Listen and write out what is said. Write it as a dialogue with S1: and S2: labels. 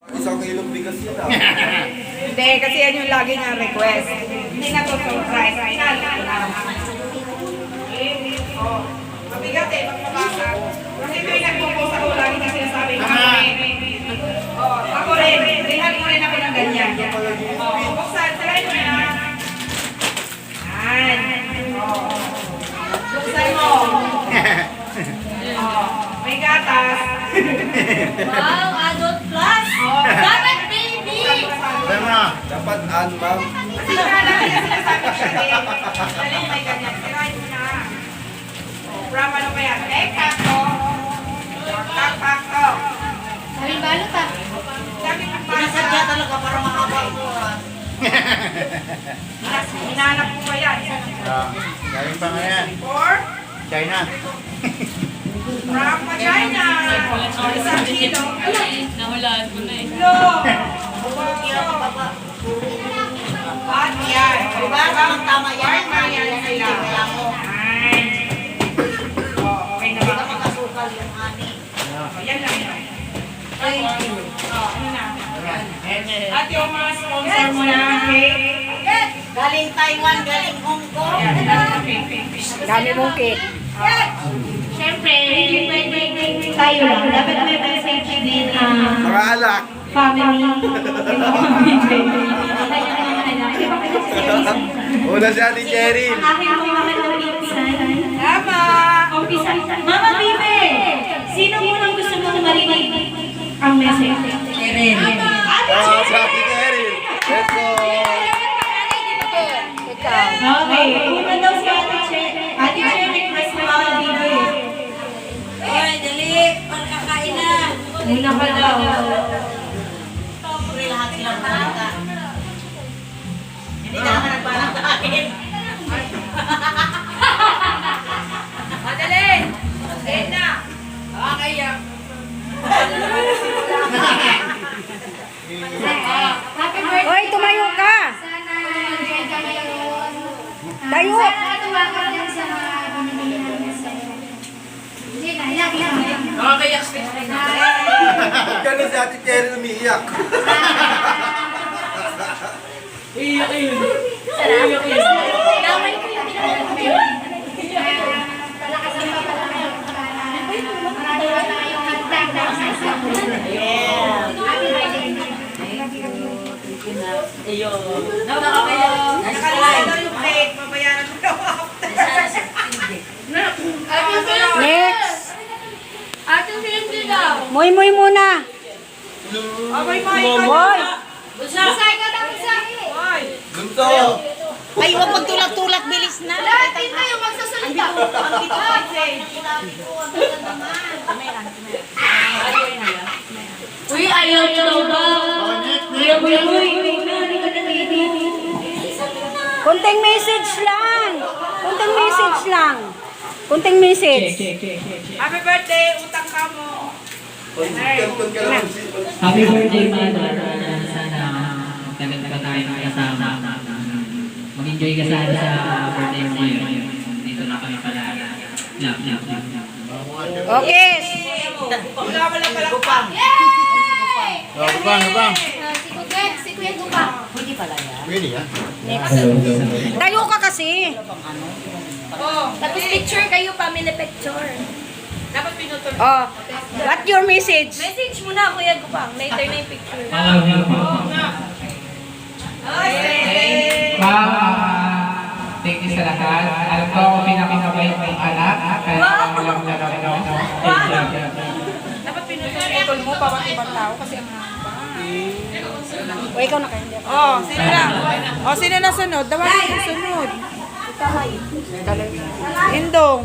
S1: Isang kilong bigas yun ah.
S2: Hindi, kasi yan yung lagi niyang request. Hindi na to surprise. Pinalo ko na. Oh. Mabigat eh, magpapasa. Kasi ito yung nagpo-post ako lagi na sinasabi ko. Oh, ako rin. Rihan mo rin ako ng ganyan. Oh, buksan. Salay mo na. Yan. Oh. Buksan mo. Oh, may gatas.
S3: Wow, adult plus!
S2: Oh.
S3: Dapat baby!
S1: Dapat ma'am.
S2: Kasi kala niya sinasabi siya eh. Dali, may ganyan. Sirahin mo na. Oh, from ano ba yan? Kakto. Kakto.
S3: Sabi balot ah.
S2: Sabi ng
S4: Pinasadya
S2: basa.
S4: talaga para mahaba ang oras.
S2: Hinahanap ko ba yan?
S5: Galing pa nga yan.
S2: Or
S5: China.
S2: from China. Isang kilo.
S3: Nahulaan ko na eh.
S2: Kilo. At yan.
S4: Diba? Tama yan.
S2: Tama yan sila.
S4: Kaya mo.
S2: Ay. Oh, okay na ba?
S4: Hindi ka makasukal yung ani.
S2: Oh, yan lang yun. Oh, ano na? At yung mga sponsor mo na cake.
S4: Galing Taiwan, galing Hong Kong.
S2: Dami mong cake.
S3: Siyempre, tayo lang. Dapat may message din ang
S1: Mga alak.
S3: family.
S1: Una si Ate Cheryl.
S3: Ang aking mga malulitisan.
S2: Tama.
S3: Umpisa. Mama Bibe, sino munang gusto mong marinig ang message? Cheryl.
S1: Oh, si Ate Cheryl. Let's go.
S3: Okay, una daw si Ate Che. Ate Che, request mo Mama Bibe.
S4: Hoy, dali. Pagkakain na.
S3: Una ka daw.
S4: Pure lahat silang balata. Hindi na naman nagbalak sa akin.
S2: Madali. Ayun na. Okay yan.
S3: Happy birthday.
S6: Hoy, tumayo ka!
S3: Sana mag-enjoy ka ngayon.
S6: Tayo!
S3: Sana tumakas din sa mga binibili namin sa'yo. Hindi na, yak.
S1: Ganun si Ate Cheryl umiiyak.
S3: Damay ko yung palakasan pa pala kayo. Marami pa tayong hagdag dahil sa isang Happy birthday.
S4: Ayun.
S2: Nakalala daw yung cake. Mabayaran mo daw after.
S6: Next!
S3: Ating hindi daw.
S6: Moy muna!
S2: Okay, Moy.
S6: Moy!
S3: Busay ka daw, busay.
S2: Moy.
S1: Lunto.
S4: Ay, huwag magtulak-tulak, bilis na.
S3: Lahat kayo magsasalita.
S2: Ang ito message.
S3: Uy, ayaw niyo daw ba?
S6: Kunting message lang! Kunting message lang! Kunting message!
S2: Happy birthday. Utang ka mo.
S1: Kanton ka lang.
S7: Happy birthday, Mother. Sana tagal pa tayo kasama. Mag-enjoy ka sana sa birthday mo ngayon. Dito na kami pala. Love.
S6: Okay!
S2: Wala mo lang pala.
S4: Gupang.
S5: Gupang.
S3: Si Kuya Gupang.
S4: Pwede pala yan.
S5: Pwede yan.
S6: Tayo ka kasi!
S2: Oh.
S3: Tapos picture kayo, family picture.
S2: Dapat pinutol.
S6: Oh, what your message?
S3: Message mo na, Kuya Gupang. Later na yung picture.
S7: Thank you sa lahat. Alam ko ako pinakamabait mong anak. Kaya walang nagagawa.
S2: Dapat pinutol mo pa ibang tao kasi ang haba.
S6: O, ikaw na kayo.
S2: Oh, sino na? Oh, sino na sunod? Dawang sunod. Indong.